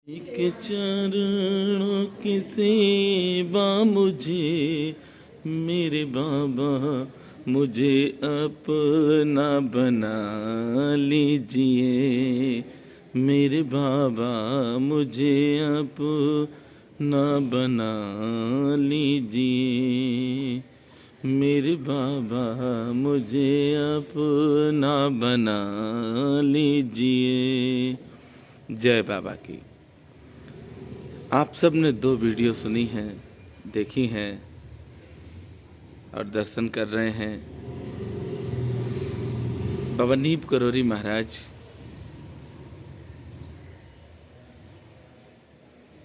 एक चरणों की सेवा मुझे मेरे बाबा मुझे अपना बना लीजिए। मेरे बाबा मुझे अपना बना लीजिए। मेरे बाबा मुझे अपना बना लीजिए। जय बाबा की। आप सब ने 2 वीडियो सुनी हैं, देखी हैं और दर्शन कर रहे हैं। बाबा नीब करोरी महाराज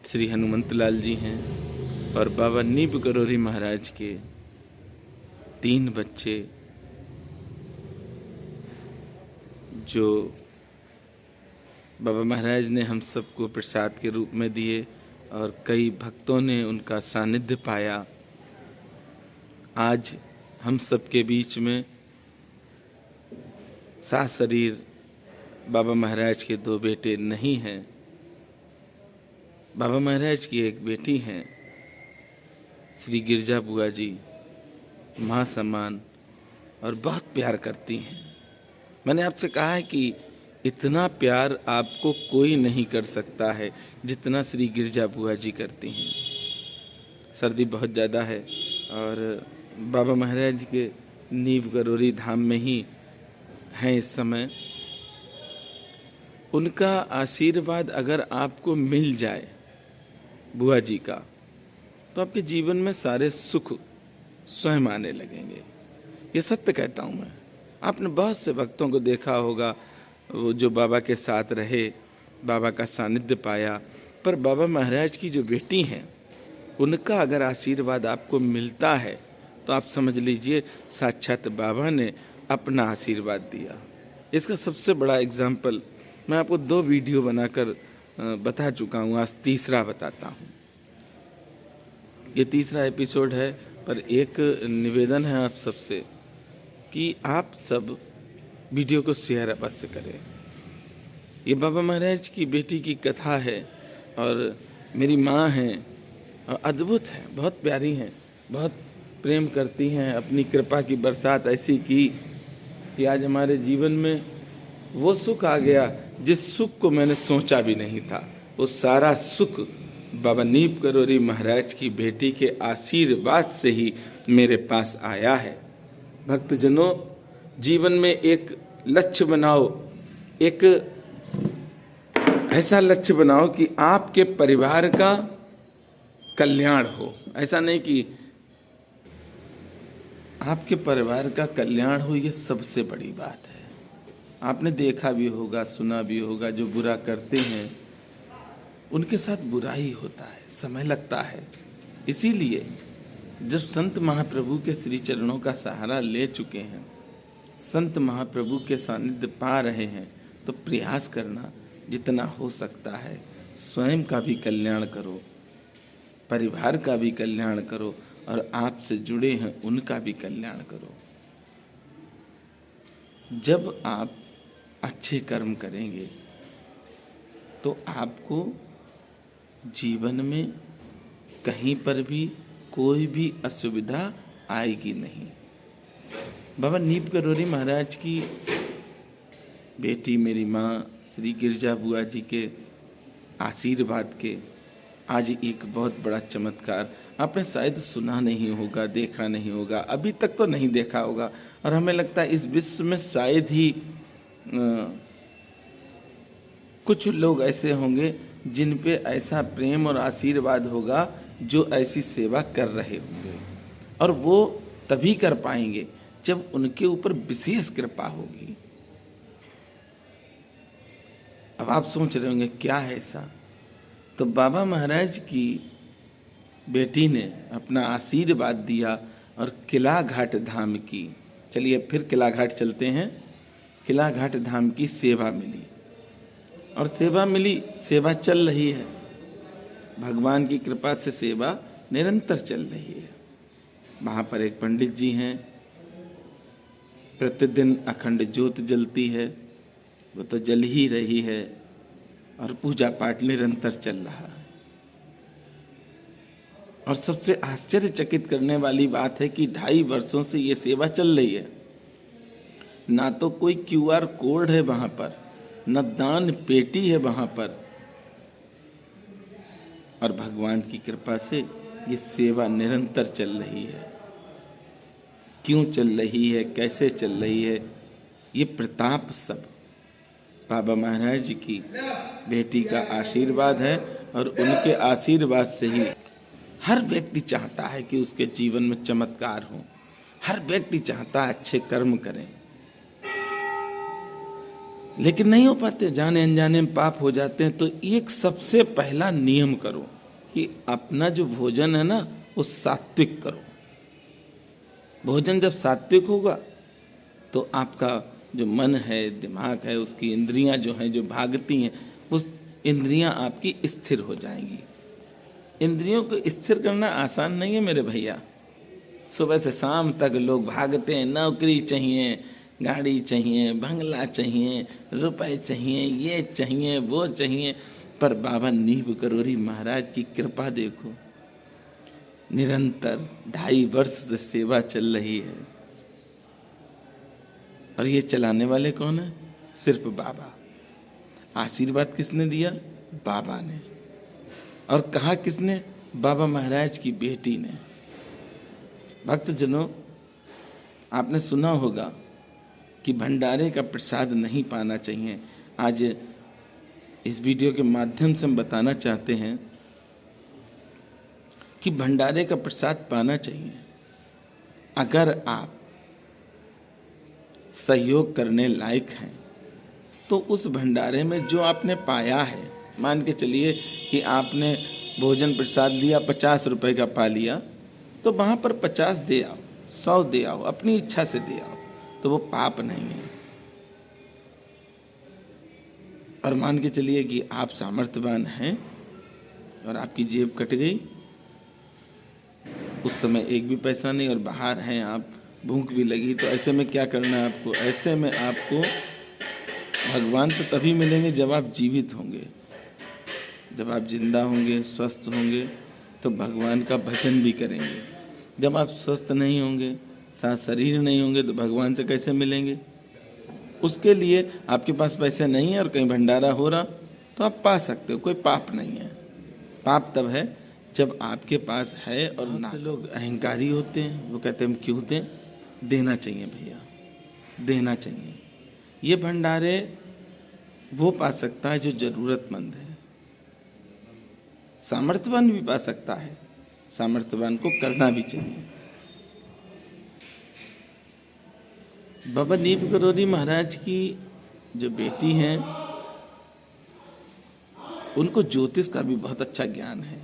श्री हनुमंत लाल जी हैं और बाबा नीब करोरी महाराज के 3 बच्चे जो बाबा महाराज ने हम सबको प्रसाद के रूप में दिए और कई भक्तों ने उनका सानिध्य पाया। आज हम सबके बीच में साथ शरीर बाबा महाराज के 2 बेटे नहीं हैं। बाबा महाराज की एक बेटी हैं श्री गिरजा बुआ जी, माँ समान और बहुत प्यार करती हैं। मैंने आपसे कहा है कि इतना प्यार आपको कोई नहीं कर सकता है जितना श्री गिरजा बुआ जी करती हैं। सर्दी बहुत ज़्यादा है और बाबा महाराज के नीब करोरी धाम में ही हैं इस समय। उनका आशीर्वाद अगर आपको मिल जाए बुआ जी का, तो आपके जीवन में सारे सुख स्वयं आने लगेंगे। ये सत्य कहता हूँ मैं। आपने बहुत से भक्तों को देखा होगा वो जो बाबा के साथ रहे, बाबा का सानिध्य पाया, पर बाबा महाराज की जो बेटी हैं उनका अगर आशीर्वाद आपको मिलता है तो आप समझ लीजिए साक्षात बाबा ने अपना आशीर्वाद दिया। इसका सबसे बड़ा एग्जाम्पल मैं आपको 2 वीडियो बनाकर बता चुका हूँ, आज तीसरा बताता हूँ। ये तीसरा एपिसोड है, पर एक निवेदन है आप सबसे कि आप सब वीडियो को शेयर अवश्य करें। ये बाबा महाराज की बेटी की कथा है और मेरी माँ हैं और अद्भुत है, बहुत प्यारी हैं, बहुत प्रेम करती हैं। अपनी कृपा की बरसात ऐसी की कि आज हमारे जीवन में वो सुख आ गया जिस सुख को मैंने सोचा भी नहीं था। वो सारा सुख बाबा नीब करोरी महाराज की बेटी के आशीर्वाद से ही मेरे पास आया है। भक्तजनों, जीवन में एक लक्ष्य बनाओ, एक ऐसा लक्ष्य बनाओ कि आपके परिवार का कल्याण हो। ऐसा नहीं कि आपके परिवार का कल्याण हो, ये सबसे बड़ी बात है। आपने देखा भी होगा, सुना भी होगा, जो बुरा करते हैं उनके साथ बुरा ही होता है, समय लगता है। इसीलिए जब संत महाप्रभु के श्री चरणों का सहारा ले चुके हैं, संत महाप्रभु के सानिध्य पा रहे हैं, तो प्रयास करना जितना हो सकता है स्वयं का भी कल्याण करो, परिवार का भी कल्याण करो और आपसे जुड़े हैं उनका भी कल्याण करो। जब आप अच्छे कर्म करेंगे तो आपको जीवन में कहीं पर भी कोई भी असुविधा आएगी नहीं। बाबा नीब करोरी महाराज की बेटी मेरी माँ श्री गिरजा बुआ जी के आशीर्वाद के आज एक बहुत बड़ा चमत्कार आपने शायद सुना नहीं होगा, देखा नहीं होगा, अभी तक तो नहीं देखा होगा। और हमें लगता है इस विश्व में शायद ही कुछ लोग ऐसे होंगे जिन पे ऐसा प्रेम और आशीर्वाद होगा जो ऐसी सेवा कर रहे होंगे, और वो तभी कर पाएंगे जब उनके ऊपर विशेष कृपा होगी। अब आप सोच रहे होंगे क्या है ऐसा, तो बाबा महाराज की बेटी ने अपना आशीर्वाद दिया और किला घाट धाम की, चलिए फिर किला घाट चलते हैं। किला घाट धाम की सेवा मिली और सेवा मिली, सेवा चल रही है, भगवान की कृपा से सेवा निरंतर चल रही है। वहाँ पर एक पंडित जी हैं, प्रतिदिन अखंड ज्योत जलती है, वो तो जल ही रही है। और पूजा पाठ निरंतर चल रहा है। और सबसे आश्चर्यचकित करने वाली बात है कि 2.5 वर्षों से ये सेवा चल रही है। ना तो कोई QR कोड है वहां पर, न दान पेटी है वहां पर, और भगवान की कृपा से ये सेवा निरंतर चल रही है। क्यों चल रही है, कैसे चल रही है, ये प्रताप सब बाबा महाराज जी की बेटी का आशीर्वाद है। और उनके आशीर्वाद से ही हर व्यक्ति चाहता है कि उसके जीवन में चमत्कार हो। हर व्यक्ति चाहता है अच्छे कर्म करें, लेकिन नहीं हो पाते, जाने अनजाने में पाप हो जाते हैं। तो एक सबसे पहला नियम करो कि अपना जो भोजन है ना, वो सात्विक करो। भोजन जब सात्विक होगा तो आपका जो मन है, दिमाग है, उसकी इंद्रियां जो हैं, जो भागती हैं, उस इंद्रियां आपकी स्थिर हो जाएंगी। इंद्रियों को स्थिर करना आसान नहीं है मेरे भैया। सुबह से शाम तक लोग भागते हैं, नौकरी चाहिए, गाड़ी चाहिए, बंगला चाहिए, रुपए चाहिए, ये चाहिए, वो चाहिए। पर बाबा नीब करोरी महाराज की कृपा देखो, निरंतर 2.5 वर्ष से सेवा चल रही है। और ये चलाने वाले कौन है? सिर्फ बाबा। आशीर्वाद किसने दिया? बाबा ने। और कहा किसने? बाबा महाराज की बेटी ने। भक्तजनों, आपने सुना होगा कि भंडारे का प्रसाद नहीं पाना चाहिए। आज इस वीडियो के माध्यम से हम बताना चाहते हैं कि भंडारे का प्रसाद पाना चाहिए। अगर आप सहयोग करने लायक हैं तो उस भंडारे में जो आपने पाया है, मान के चलिए कि आपने भोजन प्रसाद लिया, 50 रुपए का पा लिया, तो वहाँ पर 50 दे आओ, 100 दे आओ, अपनी इच्छा से दे आओ, तो वो पाप नहीं है। और मान के चलिए कि आप सामर्थ्यवान हैं और आपकी जेब कट गई, उस समय एक भी पैसा नहीं और बाहर हैं आप, भूख भी लगी, तो ऐसे में क्या करना है आपको? ऐसे में आपको भगवान तो तभी मिलेंगे जब आप जीवित होंगे। जब आप जिंदा होंगे, स्वस्थ होंगे, तो भगवान का भजन भी करेंगे। जब आप स्वस्थ नहीं होंगे, साथ शरीर नहीं होंगे, तो भगवान से कैसे मिलेंगे? उसके लिए आपके पास पैसे नहीं है और कहीं भंडारा हो रहा, तो आप पा सकते हो, कोई पाप नहीं है। पाप तब है जब आपके पास है और ना। लोग अहंकारी होते हैं, वो कहते हैं हम क्यों दें, देना चाहिए भैया, देना चाहिए। ये भंडारे वो पा सकता है जो जरूरतमंद है। सामर्थ्यवान भी पा सकता है, सामर्थ्यवान को करना भी चाहिए। बाबा नीब करोरी महाराज की जो बेटी हैं, उनको ज्योतिष का भी बहुत अच्छा ज्ञान है।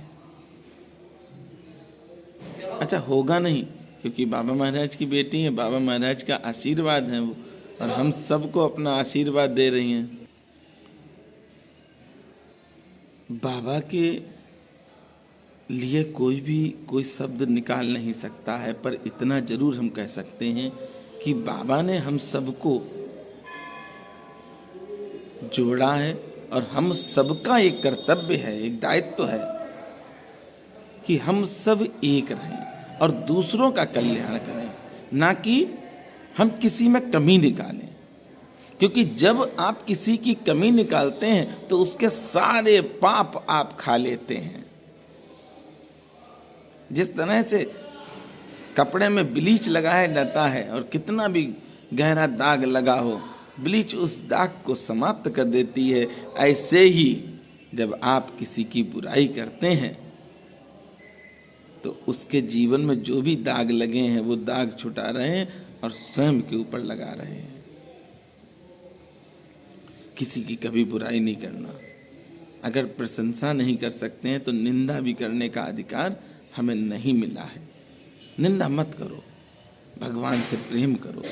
अच्छा, होगा नहीं, क्योंकि बाबा महाराज की बेटी है, बाबा महाराज का आशीर्वाद है वो, और हम सबको अपना आशीर्वाद दे रही हैं। बाबा के लिए कोई शब्द निकाल नहीं सकता है, पर इतना जरूर हम कह सकते हैं कि बाबा ने हम सबको जोड़ा है और हम सबका एक कर्तव्य है, एक दायित्व है कि हम सब एक रहें और दूसरों का कल्याण करें, ना कि हम किसी में कमी निकालें। क्योंकि जब आप किसी की कमी निकालते हैं तो उसके सारे पाप आप खा लेते हैं। जिस तरह से कपड़े में ब्लीच लगाया जाता है और कितना भी गहरा दाग लगा हो, ब्लीच उस दाग को समाप्त कर देती है, ऐसे ही जब आप किसी की बुराई करते हैं तो उसके जीवन में जो भी दाग लगे हैं वो दाग छुटा रहे हैं और स्वयं के ऊपर लगा रहे हैं। किसी की कभी बुराई नहीं करना। अगर प्रशंसा नहीं कर सकते हैं तो निंदा भी करने का अधिकार हमें नहीं मिला है। निंदा मत करो, भगवान से प्रेम करो।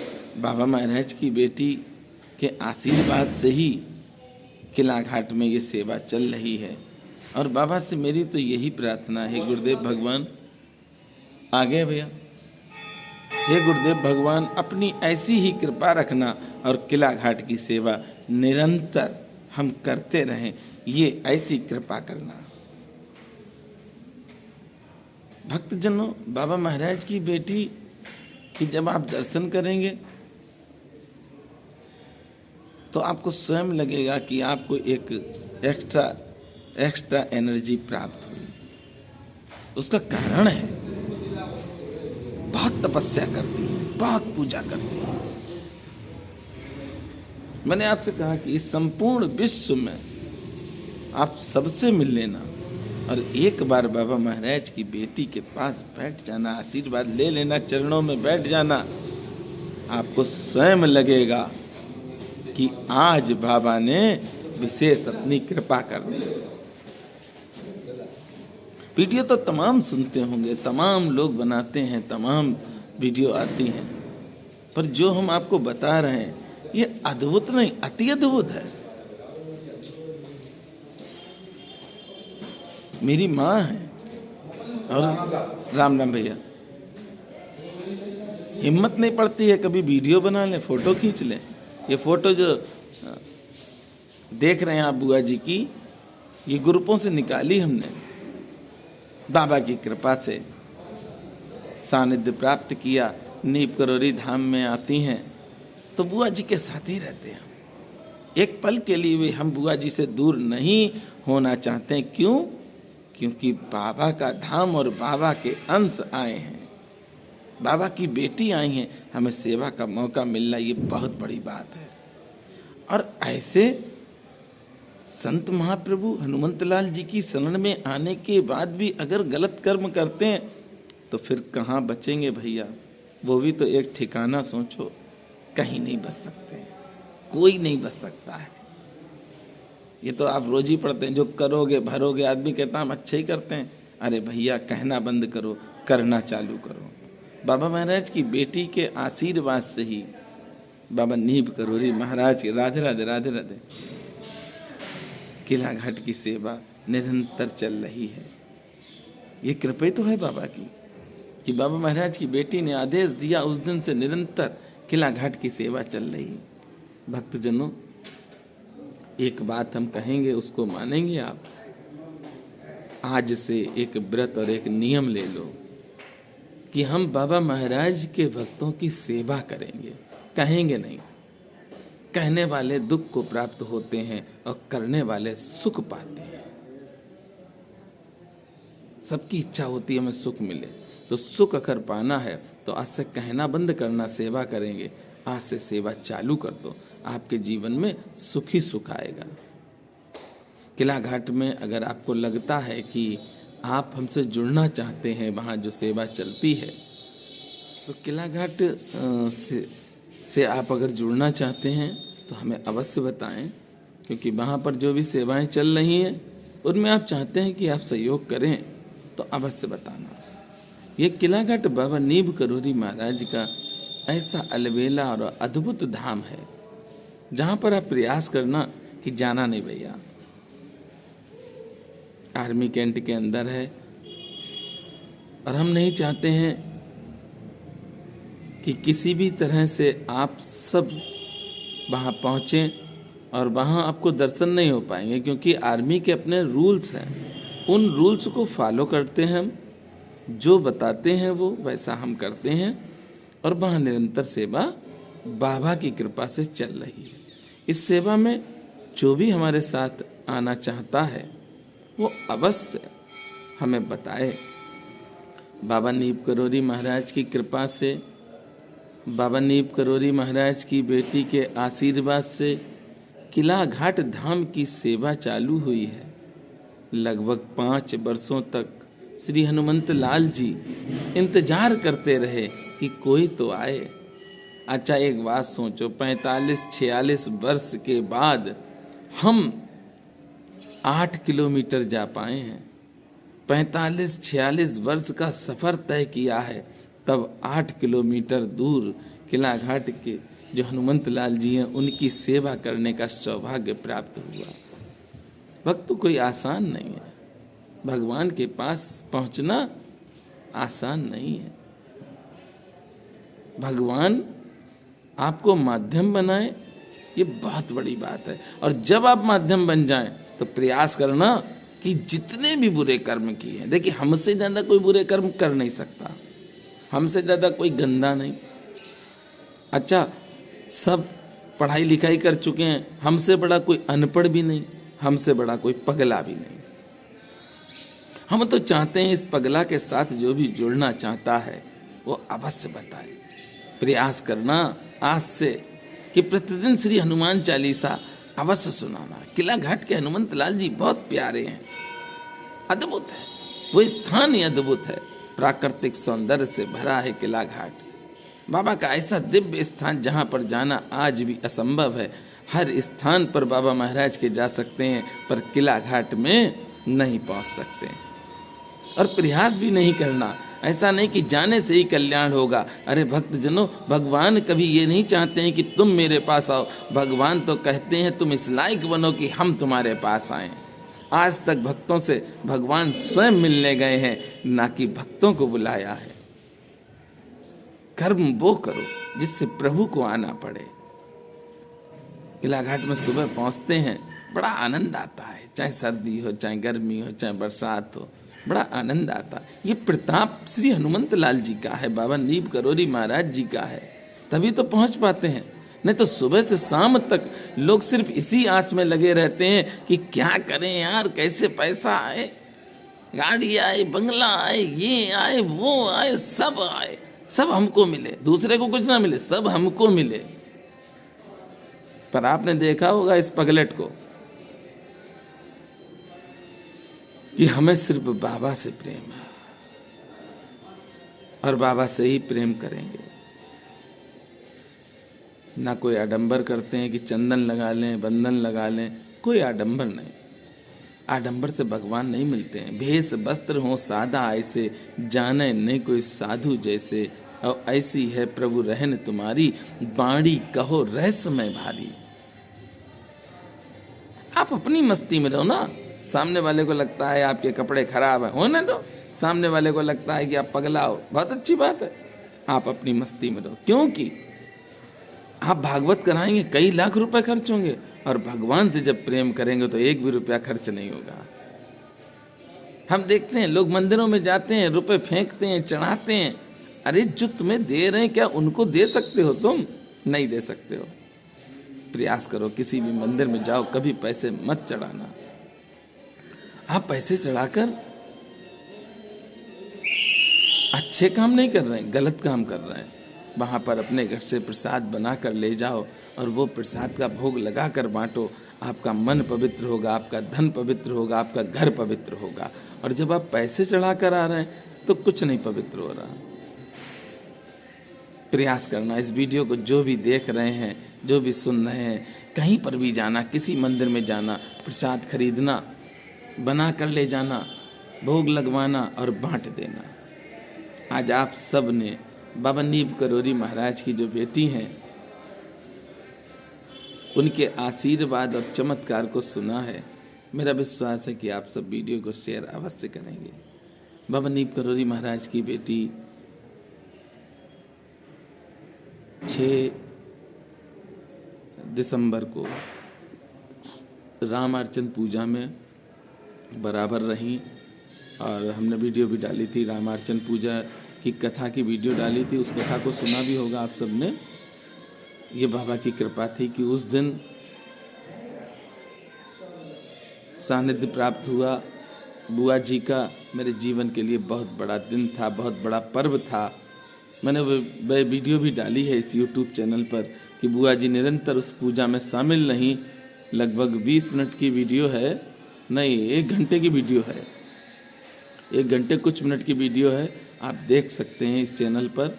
बाबा महाराज की बेटी के आशीर्वाद से ही किला घाट में ये सेवा चल रही है। और बाबा से मेरी तो यही प्रार्थना है, गुरुदेव भगवान आ गए भैया, हे गुरुदेव भगवान अपनी ऐसी ही कृपा रखना और किला घाट की सेवा निरंतर हम करते रहें। ये ऐसी कृपा करना। भक्तजनों, बाबा महाराज की बेटी की जब आप दर्शन करेंगे तो आपको स्वयं लगेगा कि आपको एक एक्स्ट्रा एनर्जी प्राप्त हुई। उसका कारण है बहुत तपस्या करती है, बहुत पूजा करती है। मैंने आपसे कहा कि इस संपूर्ण विश्व में आप सबसे मिल लेना और एक बार बाबा महाराज की बेटी के पास बैठ जाना, आशीर्वाद ले लेना, चरणों में बैठ जाना, आपको स्वयं लगेगा कि आज बाबा ने विशेष अपनी कृपा कर दी। वीडियो तो तमाम सुनते होंगे, तमाम लोग बनाते हैं, तमाम वीडियो आती हैं, पर जो हम आपको बता रहे हैं ये अद्भुत नहीं, अति अद्भुत है। मेरी माँ है और राम राम भैया, हिम्मत नहीं पड़ती है कभी वीडियो बना लें, फोटो खींच लें। ये फोटो जो देख रहे हैं आप बुआ जी की, ये ग्रुपों से निकाली हमने, बाबा की कृपा से सानिध्य प्राप्त किया। नीप करोरी धाम में आती हैं तो बुआ जी के साथ ही रहते हैं। एक पल के लिए भी हम बुआ जी से दूर नहीं होना चाहते। क्यों? क्योंकि बाबा का धाम और बाबा के अंश आए हैं, बाबा की बेटी आई हैं, हमें सेवा का मौका मिलना ये बहुत बड़ी बात है। और ऐसे संत महाप्रभु हनुमंतलाल जी की शरण में आने के बाद भी अगर गलत कर्म करते हैं तो फिर कहाँ बचेंगे भैया? वो भी तो एक ठिकाना सोचो। कहीं नहीं बच सकते, कोई नहीं बच सकता है। ये तो आप रोज ही पढ़ते हैं, जो करोगे भरोगे। आदमी कहता हम अच्छे ही करते हैं। अरे भैया, कहना बंद करो, करना चालू करो। बाबा महाराज की बेटी के आशीर्वाद से ही बाबा नीब करोरी महाराज के राधे राधे राधे राधे किला घाट की सेवा निरंतर चल रही है। ये कृपा तो है बाबा की कि बाबा महाराज की बेटी ने आदेश दिया, उस दिन से निरंतर किला घाट की सेवा चल रही है। भक्तजनों, एक बात हम कहेंगे, उसको मानेंगे आप? आज से एक व्रत और एक नियम ले लो कि हम बाबा महाराज के भक्तों की सेवा करेंगे। कहेंगे नहीं। कहने वाले दुख को प्राप्त होते हैं और करने वाले सुख पाते हैं। सबकी इच्छा होती है हमें सुख मिले, तो सुख अगर पाना है तो आज से कहना बंद करना, सेवा करेंगे। आज से सेवा चालू कर दो, आपके जीवन में सुख ही सुख आएगा। किला घाट में अगर आपको लगता है कि आप हमसे जुड़ना चाहते हैं, वहाँ जो सेवा चलती है, तो किला घाट से आप अगर जुड़ना चाहते हैं तो हमें अवश्य बताएं, क्योंकि वहाँ पर जो भी सेवाएं चल रही हैं उनमें आप चाहते हैं कि आप सहयोग करें तो अवश्य बताना। ये किला घाट बाबा नीब करोरी महाराज का ऐसा अलबेला और अद्भुत धाम है जहाँ पर आप प्रयास करना कि जाना नहीं भैया। आर्मी कैंट के अंदर है और हम नहीं चाहते हैं कि किसी भी तरह से आप सब वहाँ पहुँचें और वहाँ आपको दर्शन नहीं हो पाएंगे, क्योंकि आर्मी के अपने रूल्स हैं। उन रूल्स को फॉलो करते हैं हम, जो बताते हैं वो वैसा हम करते हैं और वहाँ निरंतर सेवा बाबा की कृपा से चल रही है। इस सेवा में जो भी हमारे साथ आना चाहता है वो अवश्य हमें बताए। बाबा नीब करोरी महाराज की कृपा से, बाबा नीब करोरी महाराज की बेटी के आशीर्वाद से किला घाट धाम की सेवा चालू हुई है। लगभग 5 वर्षों तक श्री हनुमंत लाल जी इंतजार करते रहे कि कोई तो आए। अच्छा, एक बात सोचो, 45-46 वर्ष के बाद हम 8 किलोमीटर जा पाए हैं। 45-46 वर्ष का सफ़र तय किया है, तब 8 किलोमीटर दूर किला घाट के जो हनुमंत लाल जी हैं उनकी सेवा करने का सौभाग्य प्राप्त हुआ। वक्त तो कोई आसान नहीं है, भगवान के पास पहुंचना आसान नहीं है। भगवान आपको माध्यम बनाए, ये बहुत बड़ी बात है। और जब आप माध्यम बन जाएं तो प्रयास करना कि जितने भी बुरे कर्म किए हैं, देखिए हमसे ज़्यादा कोई बुरे कर्म कर नहीं सकता, हमसे ज़्यादा कोई गंदा नहीं। अच्छा, सब पढ़ाई लिखाई कर चुके हैं, हमसे बड़ा कोई अनपढ़ भी नहीं, हमसे बड़ा कोई पगला भी नहीं। हम तो चाहते हैं इस पगला के साथ जो भी जुड़ना चाहता है वो अवश्य बताए। प्रयास करना आज से कि प्रतिदिन श्री हनुमान चालीसा अवश्य सुनाना। किला घाट के हनुमंत लाल जी बहुत प्यारे हैं, अद्भुत है, वो स्थान ही अद्भुत है, प्राकृतिक सौंदर्य से भरा है किला घाट। बाबा का ऐसा दिव्य स्थान जहाँ पर जाना आज भी असंभव है। हर स्थान पर बाबा महाराज के जा सकते हैं, पर किला घाट में नहीं पहुँच सकते हैं। और प्रयास भी नहीं करना, ऐसा नहीं कि जाने से ही कल्याण होगा। अरे भक्तजनों, भगवान कभी ये नहीं चाहते हैं कि तुम मेरे पास आओ, भगवान तो कहते हैं तुम इस लायक बनो कि हम तुम्हारे पास आएं। आज तक भक्तों से भगवान स्वयं मिलने गए हैं, ना कि भक्तों को बुलाया है। कर्म वो करो जिससे प्रभु को आना पड़े। किला घाट में सुबह पहुंचते हैं, बड़ा आनंद आता है, चाहे सर्दी हो, चाहे गर्मी हो, चाहे बरसात हो, बड़ा आनंद आता। ये प्रताप श्री हनुमंत लाल जी का है, बाबा नीब करोरी महाराज जी का है, तभी तो पहुंच पाते हैं। नहीं तो सुबह से शाम तक लोग सिर्फ इसी आस में लगे रहते हैं कि क्या करें यार, कैसे पैसा आए, गाड़ी आए, बंगला आए, ये आए, वो आए, सब आए, सब हमको मिले, दूसरे को कुछ ना मिले, सब हमको मिले। पर आपने देखा होगा इस पगलेट को कि हमें सिर्फ बाबा से प्रेम है और बाबा से ही प्रेम करेंगे। ना कोई आडंबर करते हैं कि चंदन लगा लें, बंधन लगा लें, कोई आडंबर नहीं। आडंबर से भगवान नहीं मिलते हैं। भेष वस्त्र हो सादा ऐसे, जाने नहीं कोई साधु जैसे, और ऐसी है प्रभु रहन तुम्हारी, बाणी कहो रहस्यमय भारी। आप अपनी मस्ती में रहो ना, सामने वाले को लगता है आपके कपड़े खराब हैं, होने दो। सामने वाले को लगता है कि आप पगला हो, बहुत अच्छी बात है, आप अपनी मस्ती में रहो। क्योंकि आप भागवत कराएंगे, कई लाख रुपए खर्च होंगे, और भगवान से जब प्रेम करेंगे तो एक भी रुपया खर्च नहीं होगा। हम देखते हैं लोग मंदिरों में जाते हैं, रुपए फेंकते हैं, चढ़ाते हैं। अरे जो तुम्हें दे रहे हैं, क्या उनको दे सकते हो? तुम नहीं दे सकते हो। प्रयास करो, किसी भी मंदिर में जाओ, कभी पैसे मत चढ़ाना। आप पैसे चढ़ाकर अच्छे काम नहीं कर रहे हैं, गलत काम कर रहे हैं। वहाँ पर अपने घर से प्रसाद बना कर ले जाओ और वो प्रसाद का भोग लगा कर बांटो। आपका मन पवित्र होगा, आपका धन पवित्र होगा, आपका घर पवित्र होगा। और जब आप पैसे चढ़ा कर आ रहे हैं तो कुछ नहीं पवित्र हो रहा। प्रयास करना, इस वीडियो को जो भी देख रहे हैं, जो भी सुन रहे हैं, कहीं पर भी जाना, किसी मंदिर में जाना, प्रसाद खरीदना, बना कर ले जाना, भोग लगवाना और बांट देना। आज आप सब ने बाबा नीब करोरी महाराज की जो बेटी हैं, उनके आशीर्वाद और चमत्कार को सुना है। मेरा विश्वास है कि आप सब वीडियो को शेयर अवश्य करेंगे। बाबा नीब करोरी महाराज की बेटी 6 दिसंबर को रामार्चन पूजा में बराबर रहीं, और हमने वीडियो भी डाली थी, रामार्चन पूजा की कथा की वीडियो डाली थी। उस कथा को सुना भी होगा आप सब ने। ये बाबा की कृपा थी कि उस दिन सानिध्य प्राप्त हुआ बुआ जी का। मेरे जीवन के लिए बहुत बड़ा दिन था, बहुत बड़ा पर्व था। मैंने वह वीडियो भी डाली है इस YouTube चैनल पर कि बुआ जी निरंतर उस पूजा में शामिल नहीं। लगभग 20 मिनट की वीडियो है, नहीं 1 घंटे की वीडियो है, 1 घंटे कुछ मिनट की वीडियो है, आप देख सकते हैं इस चैनल पर।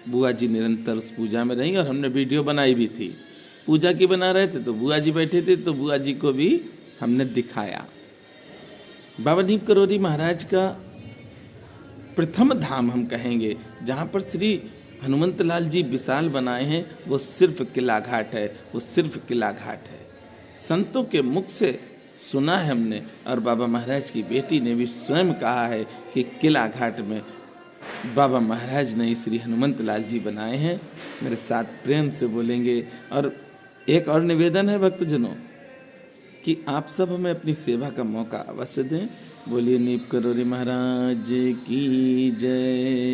बुआ जी निरंतर उस पूजा में रहीं और हमने वीडियो बनाई भी थी। पूजा की बना रहे थे तो बुआ जी बैठे थे, तो बुआ जी को भी हमने दिखाया। बाबा नीब करोरी महाराज का प्रथम धाम हम कहेंगे, जहाँ पर श्री हनुमंत लाल जी विशाल बनाए हैं, वो सिर्फ किला घाट है, वो सिर्फ किला घाट है। संतों के मुख से सुना है हमने, और बाबा महाराज की बेटी ने भी स्वयं कहा है कि किला घाट में बाबा महाराज ने श्री हनुमंत लाल जी बनाए हैं। मेरे साथ प्रेम से बोलेंगे। और एक और निवेदन है भक्तजनों कि आप सब हमें अपनी सेवा का मौका अवश्य दें। बोलिए नीप करोरी महाराज की जय।